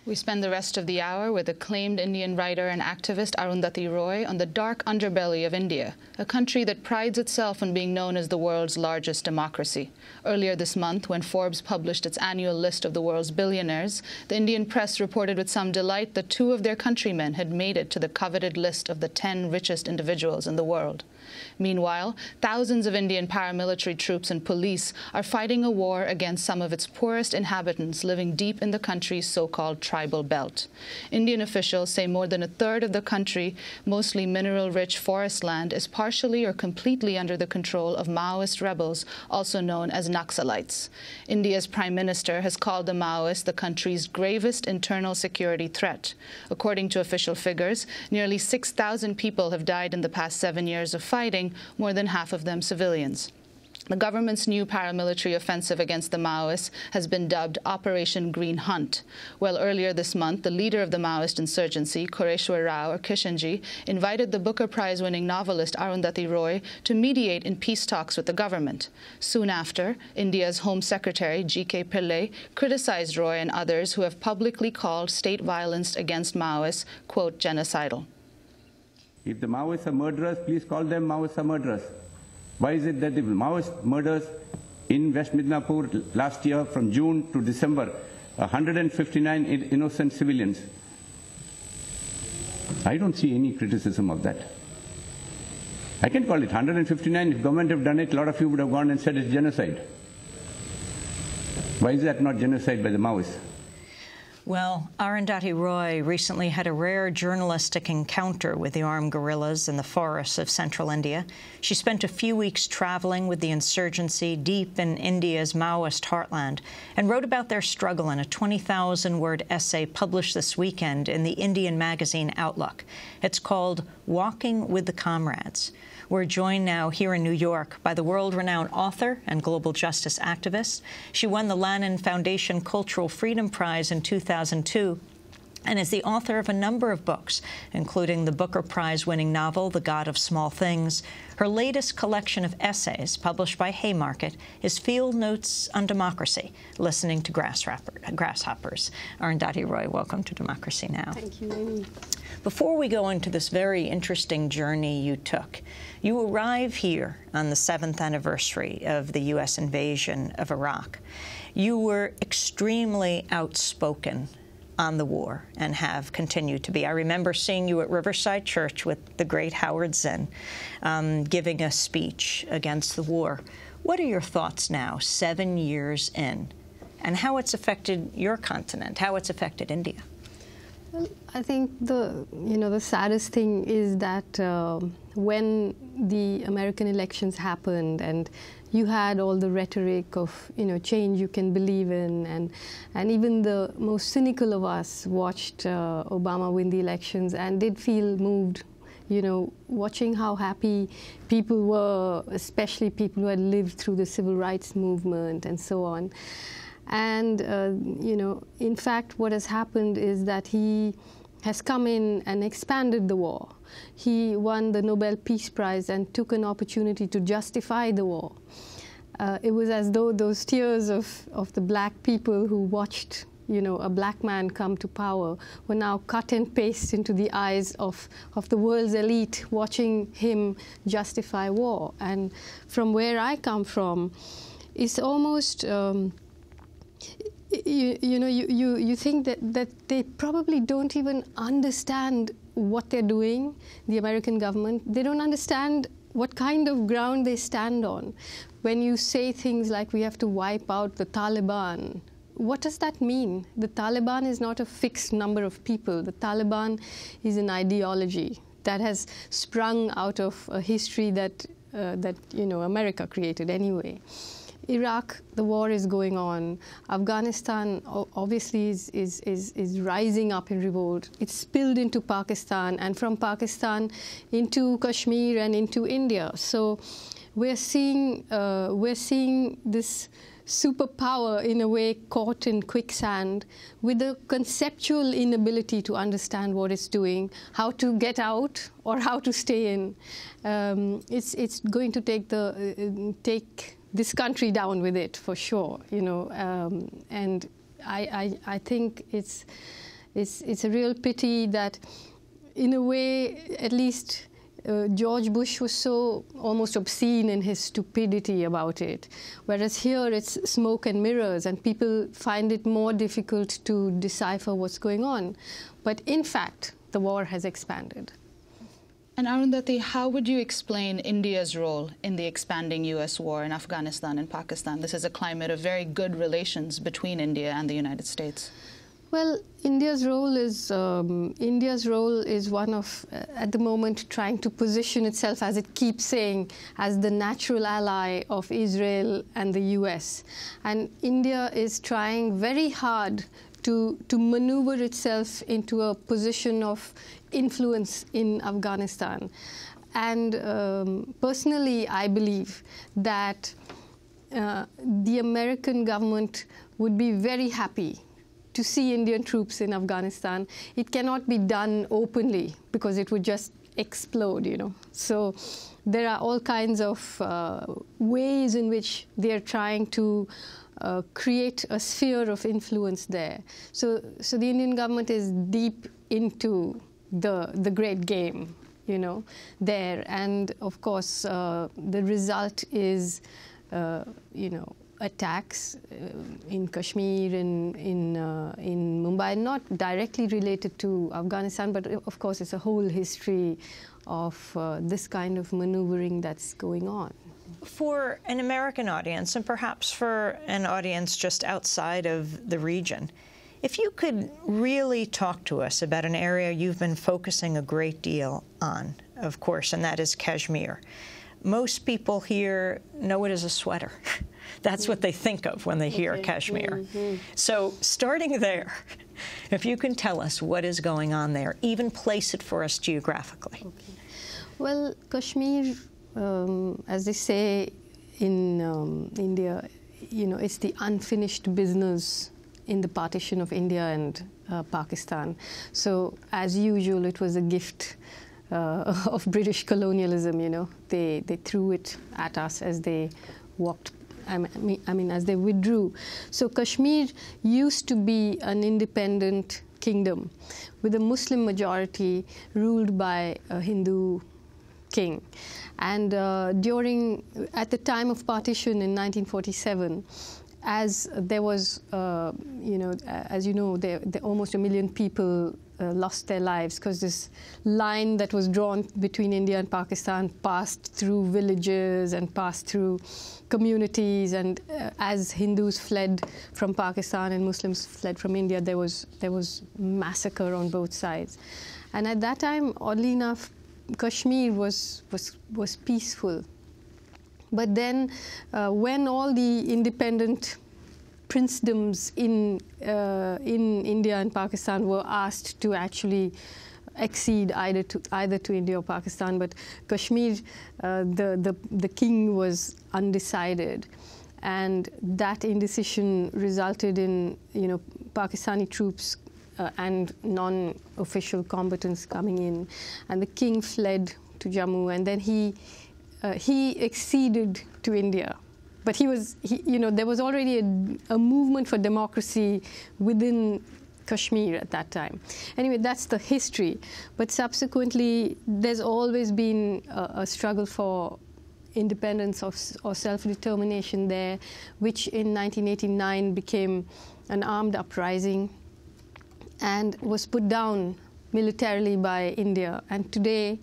We spend the rest of the hour with acclaimed Indian writer and activist Arundhati Roy on the dark underbelly of India, a country that prides itself on being known as the world's largest democracy. Earlier this month, when Forbes published its annual list of the world's billionaires, the Indian press reported with some delight that 2 of their countrymen had made it to the coveted list of the 10 richest individuals in the world. Meanwhile, thousands of Indian paramilitary troops and police are fighting a war against some of its poorest inhabitants living deep in the country's so-called tribal belt. Indian officials say more than a third of the country, mostly mineral-rich forest land, is partially or completely under the control of Maoist rebels, also known as Naxalites. India's Prime Minister has called the Maoists the country's gravest internal security threat. According to official figures, nearly 6,000 people have died in the past 7 years of fighting, more than half of them civilians. The government's new paramilitary offensive against the Maoists has been dubbed Operation Green Hunt. Well, earlier this month, the leader of the Maoist insurgency, Kureshwar Rao or Kishanji, invited the Booker Prize-winning novelist Arundhati Roy to mediate in peace talks with the government. Soon after, India's Home Secretary, G.K. Pillai, criticized Roy and others who have publicly called state violence against Maoists, quote, genocidal. If the Maoists are murderers, please call them Maoists are murderers. Why is it that the Maoist murders in West Midnapur last year from June to December, 159 innocent civilians? I don't see any criticism of that. I can call it 159. If government have done it, a lot of you would have gone and said it's genocide. Why is that not genocide by the Maoists? Well, Arundhati Roy recently had a rare journalistic encounter with the armed guerrillas in the forests of central India. She spent a few weeks traveling with the insurgency deep in India's Maoist heartland and wrote about their struggle in a 20,000-word essay published this weekend in the Indian magazine Outlook. It's called Walking with the Comrades. We're joined now here in New York by the world-renowned author and global justice activist. She won the Lannan Foundation Cultural Freedom Prize in 2002 and is the author of a number of books, including the Booker Prize-winning novel, The God of Small Things. Her latest collection of essays, published by Haymarket, is Field Notes on Democracy, Listening to Grasshoppers. Arundhati Roy, welcome to Democracy Now! Thank you, Amy. Before we go into this very interesting journey you took, you arrive here on the 7th anniversary of the U.S. invasion of Iraq. You were extremely outspoken on the war and have continued to be. I remember seeing you at Riverside Church with the great Howard Zinn giving a speech against the war. What are your thoughts now, 7 years in, and how it's affected your continent, how it's affected India? Well, I think the saddest thing is that when the American elections happened and you had all the rhetoric of change you can believe in, and even the most cynical of us watched Obama win the elections and did feel moved, watching how happy people were, especially people who had lived through the civil rights movement and so on. And, in fact, what has happened is that he has come in and expanded the war. He won the Nobel Peace Prize and took an opportunity to justify the war. It was as though those tears of the black people who watched a black man come to power were now cut and paste into the eyes of the world's elite watching him justify war. And from where I come from, it's almost... You think that they probably don't even understand what they're doing, the American government. They don't understand what kind of ground they stand on. When you say things like we have to wipe out the Taliban, what does that mean? The Taliban is not a fixed number of people. The Taliban is an ideology that has sprung out of a history that America created anyway. Iraq, the war is going on. Afghanistan obviously is rising up in revolt. It's spilled into Pakistan, and from Pakistan into Kashmir and into India. So we're seeing this superpower in a way caught in quicksand with a conceptual inability to understand what it's doing, how to get out or how to stay in. It's going to take this country down with it, for sure, and I think it's It's a real pity that, in a way, at least George Bush was so almost obscene in his stupidity about it, whereas here it's smoke and mirrors, and people find it more difficult to decipher what's going on. But in fact, the war has expanded. And Arundhati, how would you explain India's role in the expanding U.S. war in Afghanistan and Pakistan? This is a climate of very good relations between India and the United States. Well, India's role is one of, at the moment, trying to position itself, as it keeps saying, as the natural ally of Israel and the U.S. And India is trying very hard to maneuver itself into a position of influence in Afghanistan. And personally, I believe that the American government would be very happy to see Indian troops in Afghanistan. It cannot be done openly because it would just explode, you know. So there are all kinds of ways in which they are trying to create a sphere of influence there. So the Indian government is deep into the great game, you know, there. And of course, the result is, you know, attacks in Kashmir, in Mumbai, not directly related to Afghanistan, but of course it's a whole history of this kind of maneuvering that's going on. For an American audience, and perhaps for an audience just outside of the region, if you could really talk to us about an area you've been focusing a great deal on, of course, and that is Kashmir. Most people here know it as a sweater. That's what they think of when they hear Kashmir. So starting there, if you can tell us what is going on there, even place it for us geographically. Okay. Well, Kashmir, as they say in India, you know, it's the unfinished business in the partition of India and Pakistan. So as usual, it was a gift of British colonialism, you know. They threw it at us as they walked, I mean, as they withdrew. So Kashmir used to be an independent kingdom with a Muslim majority ruled by a Hindu king. And at the time of partition in 1947, as there was, you know, as you know, almost 1 million people lost their lives because this line that was drawn between India and Pakistan passed through villages and passed through communities, and as Hindus fled from Pakistan and Muslims fled from India, there was massacre on both sides. And at that time, oddly enough, Kashmir was peaceful. But then, when all the independent princedoms in India and Pakistan were asked to actually accede either to India or Pakistan, but Kashmir, the king was undecided, and that indecision resulted in, you know, Pakistani troops and non-official combatants coming in, and the king fled to Jammu, and then he acceded to India. But you know, there was already a movement for democracy within Kashmir at that time. Anyway, that's the history. But subsequently, there's always been a struggle for independence or self-determination there, which in 1989 became an armed uprising and was put down militarily by India. And today,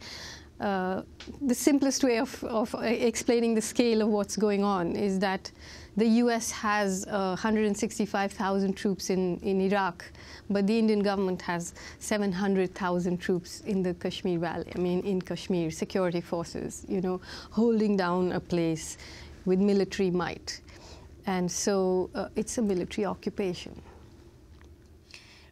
the simplest way of explaining the scale of what's going on is that the U.S. has 165,000 troops in Iraq, but the Indian government has 700,000 troops in the Kashmir Valley, I mean, in Kashmir, security forces, you know, holding down a place with military might. And so it's a military occupation.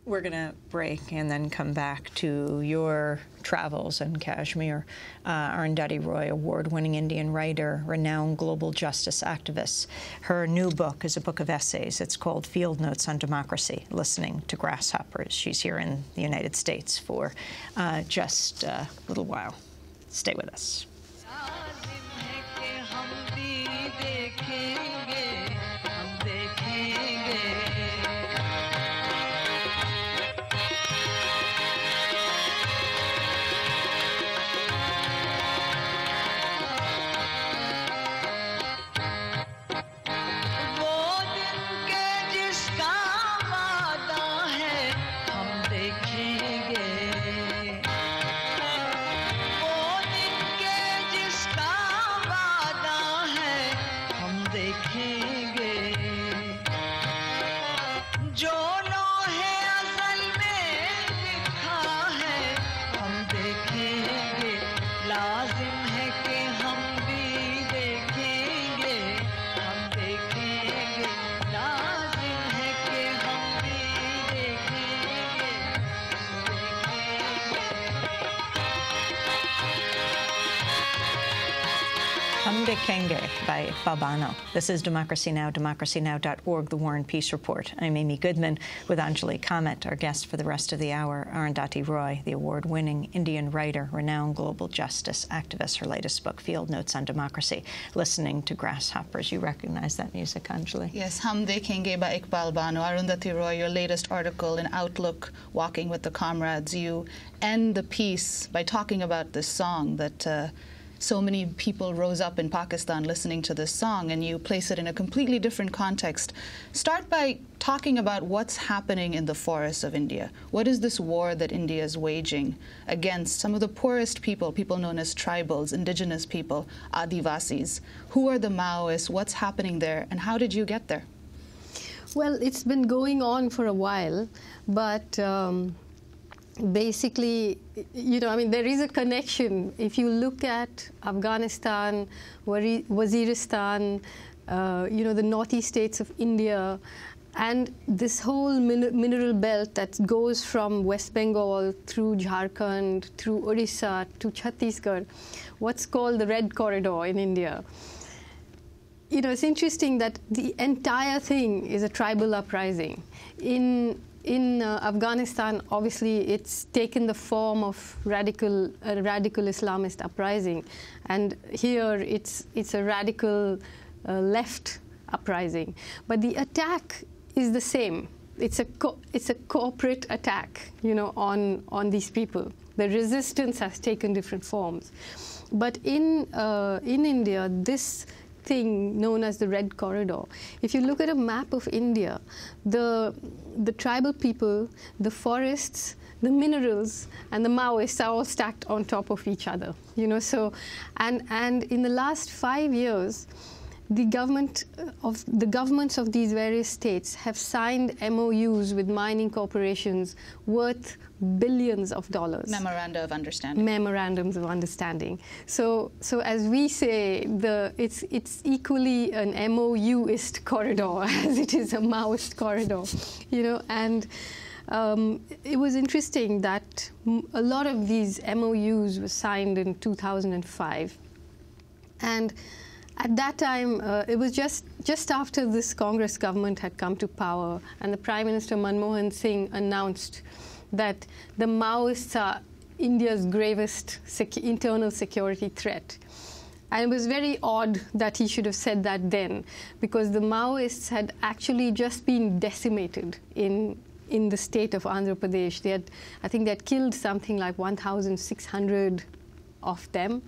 We're going to break and then come back to your travels in Kashmir. Arundhati Roy, award-winning Indian writer, renowned global justice activist. Her new book is a book of essays. It's called Field Notes on Democracy, Listening to Grasshoppers. She's here in the United States for just a little while. Stay with us. Hamde Kenge by Iqbal. This is Democracy Now!, democracynow.org, The War and Peace Report. I'm Amy Goodman with Anjali Kamat, our guest for the rest of the hour, Arundhati Roy, the award-winning Indian writer, renowned global justice activist, her latest book, Field Notes on Democracy, Listening to Grasshoppers. You recognize that music, Anjali? Yes, Hamde Kenge by Iqbal Bano. Arundhati Roy, your latest article in Outlook, Walking with the Comrades, you end the piece by talking about this song that so many people rose up in Pakistan listening to this song, and you place it in a completely different context. Start by talking about what's happening in the forests of India. What is this war that India is waging against some of the poorest people, people known as tribals, indigenous people, Adivasis? Who are the Maoists? What's happening there? And how did you get there? Well, it's been going on for a while, but basically, there is a connection. If you look at Afghanistan, Waziristan, the northeast states of India, and this whole mineral belt that goes from West Bengal through Jharkhand, through Odisha to Chhattisgarh, what's called the Red Corridor in India. It's interesting that the entire thing is a tribal uprising. In Afghanistan, obviously, it's taken the form of radical Islamist uprising, and here it's a radical left uprising. But the attack is the same. It's a corporate attack, on these people. The resistance has taken different forms, but in India, this thing known as the Red Corridor. If you look at a map of India, the tribal people, the forests, the minerals, and the Maoists are all stacked on top of each other. So, and in the last 5 years, the governments of these various states have signed MOUs with mining corporations worth billions of dollars. Memoranda of understanding. Memorandums of understanding. So as we say, it's equally an MOUist corridor as it is a Maoist corridor, and it was interesting that a lot of these MOUs were signed in 2005, and at that time, it was just after this Congress government had come to power, and the Prime Minister Manmohan Singh announced that the Maoists are India's gravest internal security threat. And it was very odd that he should have said that then, because the Maoists had actually just been decimated in the state of Andhra Pradesh. I think they had killed something like 1,600 of them.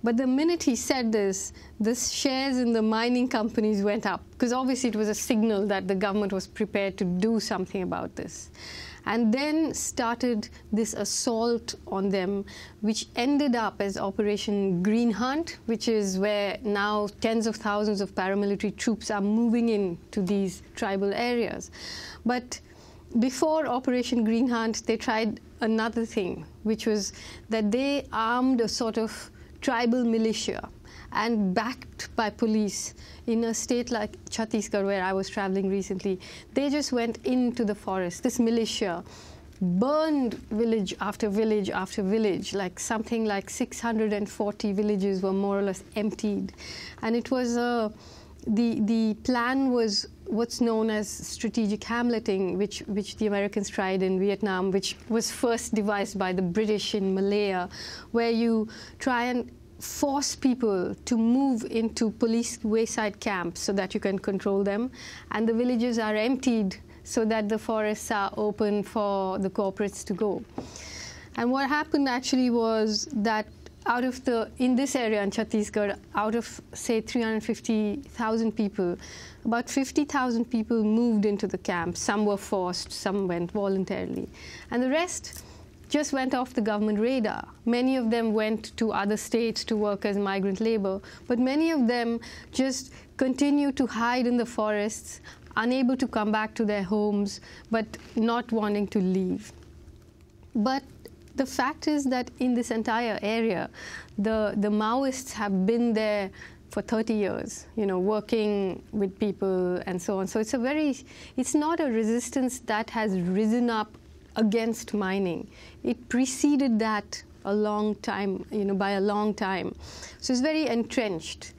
But the minute he said this, the shares in the mining companies went up, because obviously it was a signal that the government was prepared to do something about this. And then started this assault on them, which ended up as Operation Green Hunt, which is where now tens of thousands of paramilitary troops are moving into these tribal areas. But before Operation Green Hunt, they tried another thing, which was that they armed a sort of tribal militia and backed by police in a state like Chhattisgarh, where I was traveling recently. They just went into the forest. This militia burned village after village after village, like something like 640 villages were more or less emptied. And it was the plan was what's known as strategic hamleting, which the Americans tried in Vietnam, which was first devised by the British in Malaya, where you try and force people to move into police wayside camps so that you can control them, and the villages are emptied so that the forests are open for the corporates to go. And what happened actually was that in this area in Chhattisgarh, out of, say, 350,000 people, about 50,000 people moved into the camps. Some were forced, some went voluntarily. And the rest just went off the government radar. Many of them went to other states to work as migrant labor, but many of them just continued to hide in the forests, unable to come back to their homes, but not wanting to leave. But the fact is that in this entire area, the Maoists have been there for 30 years, working with people and so on. So it's not a resistance that has risen up against mining. It preceded that a long time, by a long time. So it's very entrenched.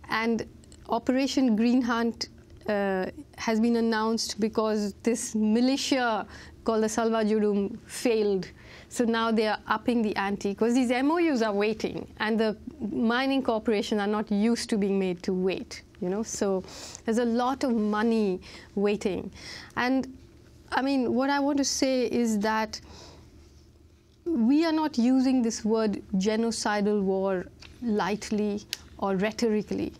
And Operation Green Hunt has been announced because this militia called the Salva Jurum failed. So now they are upping the ante because these MOUs are waiting, and the mining corporations are not used to being made to wait. So there's a lot of money waiting. And I mean, what I want to say is that we are not using this word genocidal war lightly or rhetorically.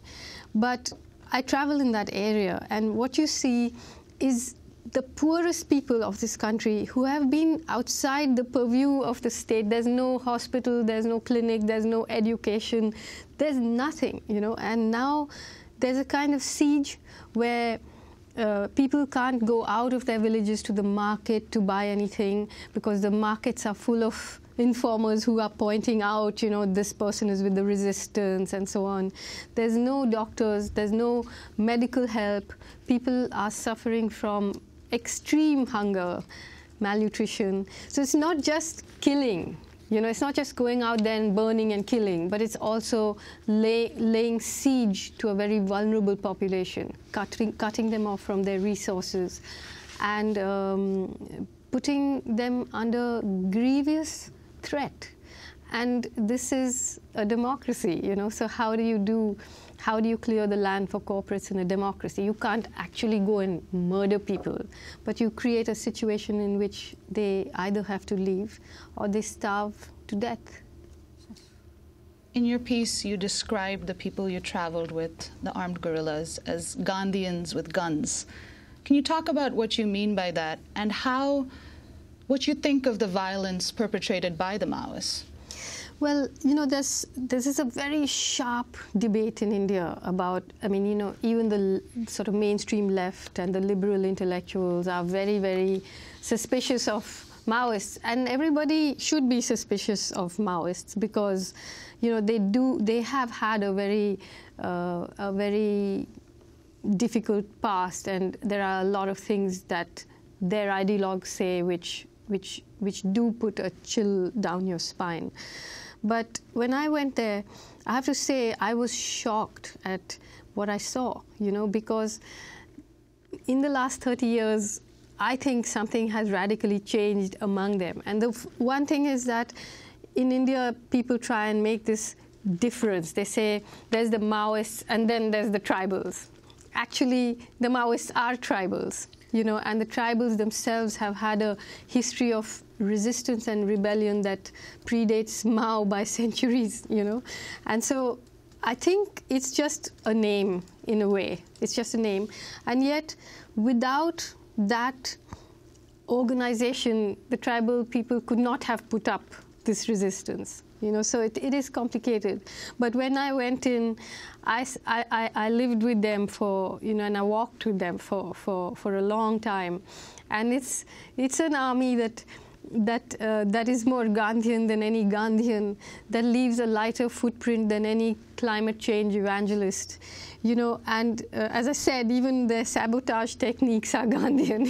But I travel in that area, and what you see is the poorest people of this country who have been outside the purview of the state. There's no hospital, there's no clinic, there's no education, there's nothing, and now there's a kind of siege where people can't go out of their villages to the market to buy anything because the markets are full of informers who are pointing out, this person is with the resistance and so on. There's no doctors, there's no medical help. People are suffering from extreme hunger, malnutrition. So it's not just killing. It's not just going out there and burning and killing, but it's also laying siege to a very vulnerable population, cutting them off from their resources, and putting them under grievous threat. And this is a democracy, so how do you clear the land for corporates in a democracy? You can't actually go and murder people, but you create a situation in which they either have to leave or they starve to death. In your piece, you described the people you traveled with, the armed guerrillas, as Gandhians with guns. Can you talk about what you mean by that, and what you think of the violence perpetrated by the Maoists? Well, this is a very sharp debate in India about, even the sort of mainstream left and the liberal intellectuals are very, very suspicious of Maoists, and everybody should be suspicious of Maoists because, they have had a very difficult past, and there are a lot of things that their ideologues say which do put a chill down your spine. But when I went there, I have to say I was shocked at what I saw, because in the last 30 years, I think something has radically changed among them. And the one thing is that in India, people try and make this difference. They say there's the Maoists and then there's the tribals. Actually, the Maoists are tribals, and the tribals themselves have had a history of resistance and rebellion that predates Mao by centuries, And so I think it's just a name in a way. It's just a name. And yet, without that organization, the tribal people could not have put up this resistance. So it is complicated. But when I went in, I lived with them for, and I walked with them for a long time. And it's an army that is more Gandhian than any Gandhian, that leaves a lighter footprint than any climate change evangelist. And as I said, even their sabotage techniques are Gandhian.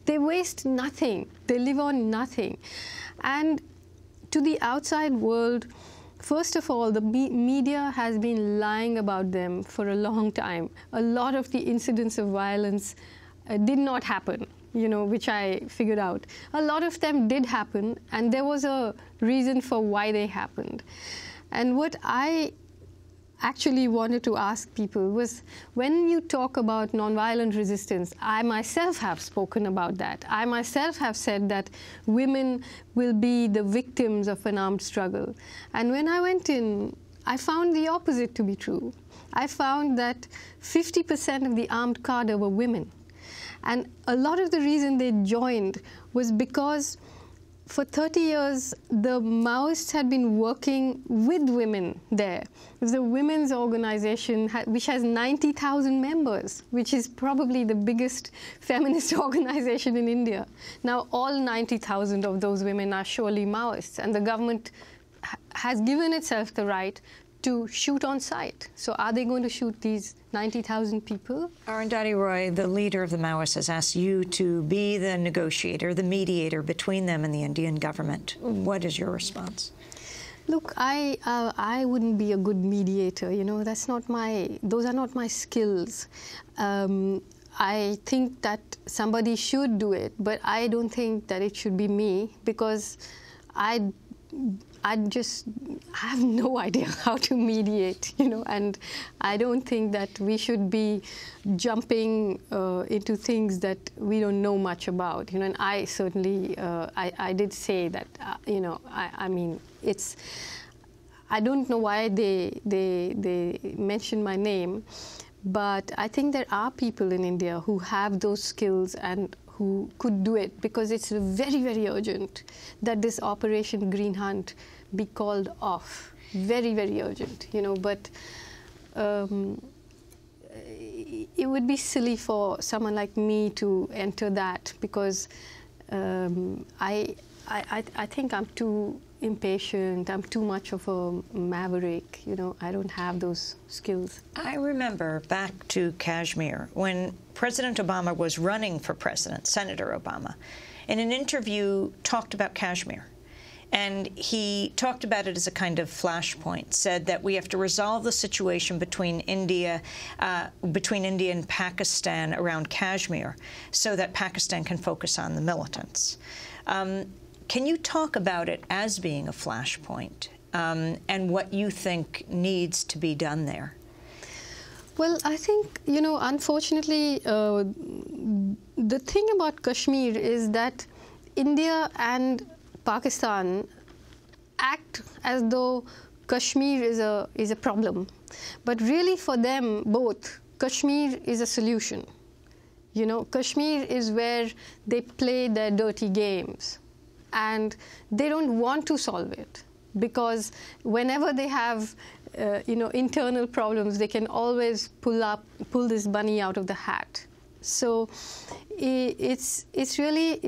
They waste nothing. They live on nothing. And to the outside world, first of all, the media has been lying about them for a long time. A lot of the incidents of violence did not happen, which I figured out. A lot of them did happen, and there was a reason for why they happened. And what I actually wanted to ask people was, when you talk about nonviolent resistance, I myself have spoken about that. I myself have said that women will be the victims of an armed struggle. And when I went in, I found the opposite to be true. I found that 50% of the armed cadre were women. And a lot of the reason they joined was because for 30 years, the Maoists had been working with women there. It was a women's organization which has 90,000 members, which is probably the biggest feminist organization in India. Now, all 90,000 of those women are surely Maoists, and the government has given itself the right to shoot on sight. So are they going to shoot these 90,000 people. Arundhati Roy, the leader of the Maoists, has asked you to be the negotiator, the mediator between them and the Indian government. What is your response? Look, I wouldn't be a good mediator. You know, those are not my skills. I think that somebody should do it, but I don't think that it should be me, because I have no idea how to mediate, you know, and I don't think that we should be jumping into things that we don't know much about, you know. And I certainly, I did say that, you know, I mean, I don't know why they mentioned my name, but I think there are people in India who have those skills and who could do it, because it's very, very urgent that this Operation Green Hunt be called off. Very, very urgent, you know. But it would be silly for someone like me to enter that, because I think I'm too impatient. I'm too much of a maverick, you know. I don't have those skills. I remember back to Kashmir when President Obama was running for president, Senator Obama, in an interview talked about Kashmir. And he talked about it as a kind of flashpoint, said that we have to resolve the situation between India and Pakistan around Kashmir so that Pakistan can focus on the militants. Can you talk about it as being a flashpoint and what you think needs to be done there? Well, I think, you know, unfortunately, the thing about Kashmir is that India and Pakistan act as though Kashmir is a problem. But really for them both, Kashmir is a solution. You know, Kashmir is where they play their dirty games. And they don't want to solve it, because whenever they have, you know, internal problems, they can always pull this bunny out of the hat. So it's really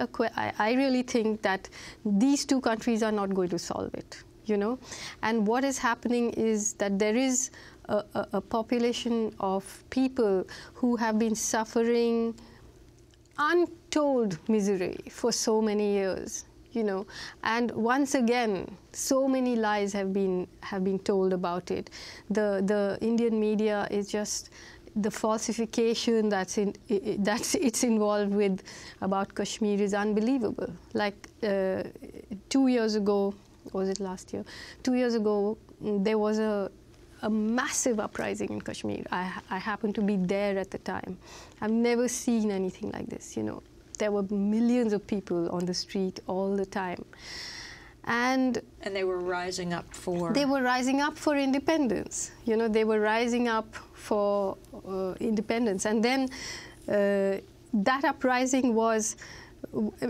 I really think that these two countries are not going to solve it, you know. And what is happening is that there is a population of people who have been suffering untold misery for so many years, you know. And once again, so many lies have been told about it. The Indian media is just, the falsification that's it's involved with about Kashmir is unbelievable. Like 2 years ago, was it last year? 2 years ago, there was a massive uprising in Kashmir. I happened to be there at the time. I've never seen anything like this, you know. There were millions of people on the street all the time. And they were rising up for? They were rising up for independence. You know, they were rising up for independence. And then that uprising was,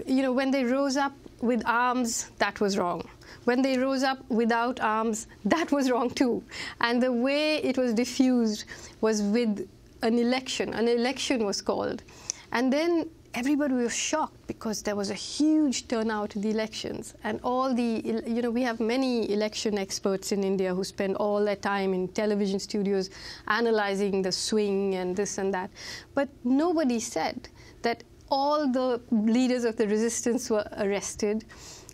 you know, when they rose up with arms, that was wrong. When they rose up without arms, that was wrong too. And the way it was diffused was with an election. An election was called. And then everybody was shocked because there was a huge turnout in the elections. And all the, you know, we have many election experts in India who spend all their time in television studios analyzing the swing and this and that. But nobody said that all the leaders of the resistance were arrested.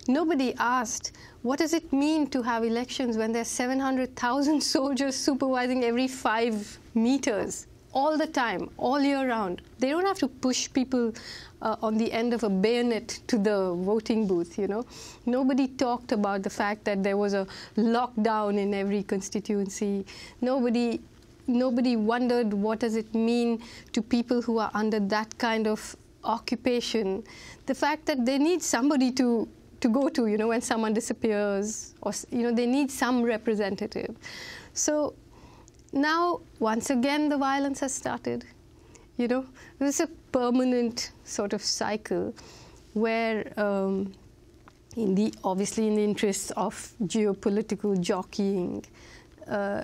Nobody asked, what does it mean to have elections when there's 700,000 soldiers supervising every 5 meters all the time, all year round? They don't have to push people on the end of a bayonet to the voting booth, you know. Nobody talked about the fact that there was a lockdown in every constituency. Nobody wondered what does it mean to people who are under that kind of occupation. The fact that they need somebody to go to, you know, when someone disappears, or, you know, they need some representative. So now, once again, the violence has started. You know, this is a permanent sort of cycle where, obviously in the interests of geopolitical jockeying,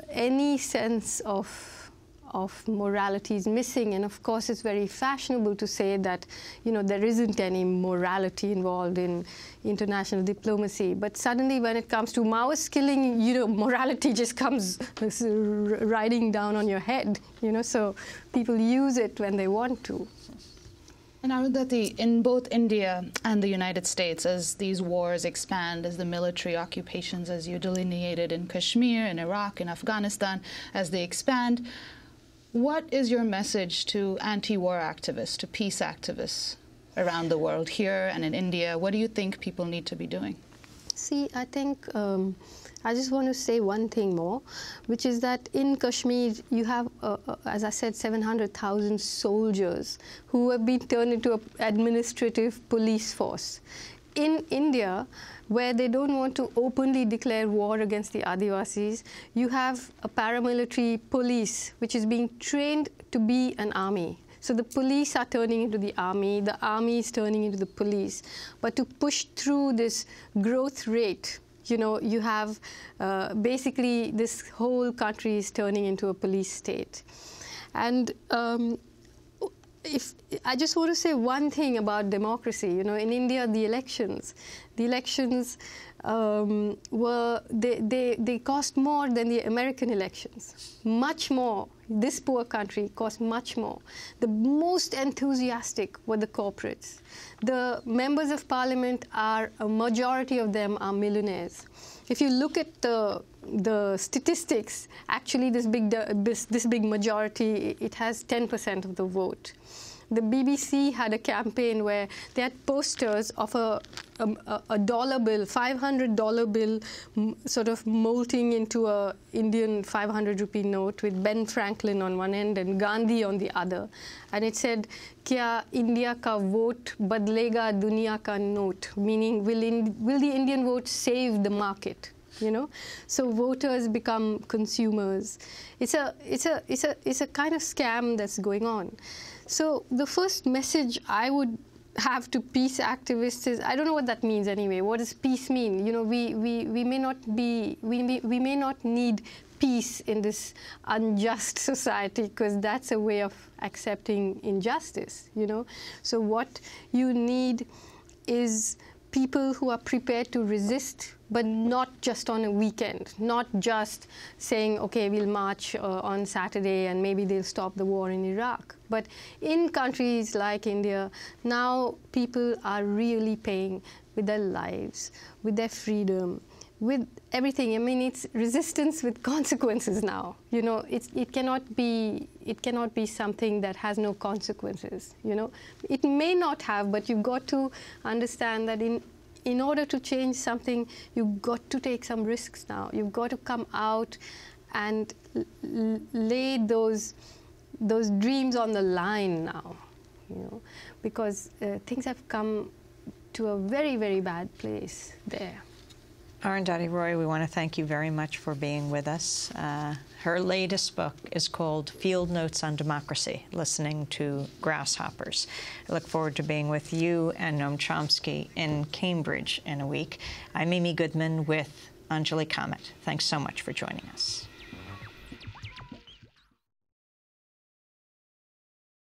any sense of of morality is missing. And of course, it's very fashionable to say that, there isn't any morality involved in international diplomacy. But suddenly, when it comes to Maoist killing, morality just comes riding down on your head. So people use it when they want to. And Arundhati, in both India and the United States, as these wars expand, as the military occupations, as you delineated in Kashmir, in Iraq, in Afghanistan, as they expand, what is your message to anti-war activists, to peace activists around the world, here and in India? What do you think people need to be doing? See, I think I just want to say one thing more, which is that in Kashmir, you have, as I said, 700,000 soldiers who have been turned into an administrative police force. In India, where they don't want to openly declare war against the Adivasis, you have a paramilitary police which is being trained to be an army. So the police are turning into the army is turning into the police. But to push through this growth rate, you have basically this whole country is turning into a police state. And if I just want to say one thing about democracy, in India, the elections they cost more than the American elections, much more. This poor country cost much more. The most enthusiastic were the corporates. The members of parliament a majority of them are millionaires. If you look at the statistics, actually this big majority, it has 10% of the vote. The BBC had a campaign where they had posters of a dollar bill, $500 bill, sort of molting into a Indian 500 rupee note with Ben Franklin on one end and Gandhi on the other. And it said, "Kya India ka vote badlega duniya ka note?" Meaning, will the Indian vote save the market? So voters become consumers. It's a kind of scam that's going on. So the first message I would have to peace activists is, I don't know what that means anyway. What does peace mean? We may not need peace in this unjust society, because that's a way of accepting injustice. So what you need is people who are prepared to resist, but not just on a weekend, not just saying, okay, we'll march on Saturday and maybe they'll stop the war in Iraq. But in countries like India, now people are really paying with their lives, with their freedom, with everything. I mean, it's resistance with consequences now. It cannot be something that has no consequences. It may not have, but you've got to understand that in order to change something, you've got to take some risks now. You've got to come out and lay those dreams on the line now, because things have come to a very, very bad place there. Arundhati Roy, we want to thank you very much for being with us. Her latest book is called Field Notes on Democracy, Listening to Grasshoppers. I look forward to being with you and Noam Chomsky in Cambridge in a week. I'm Amy Goodman with Anjali Kamat. Thanks so much for joining us.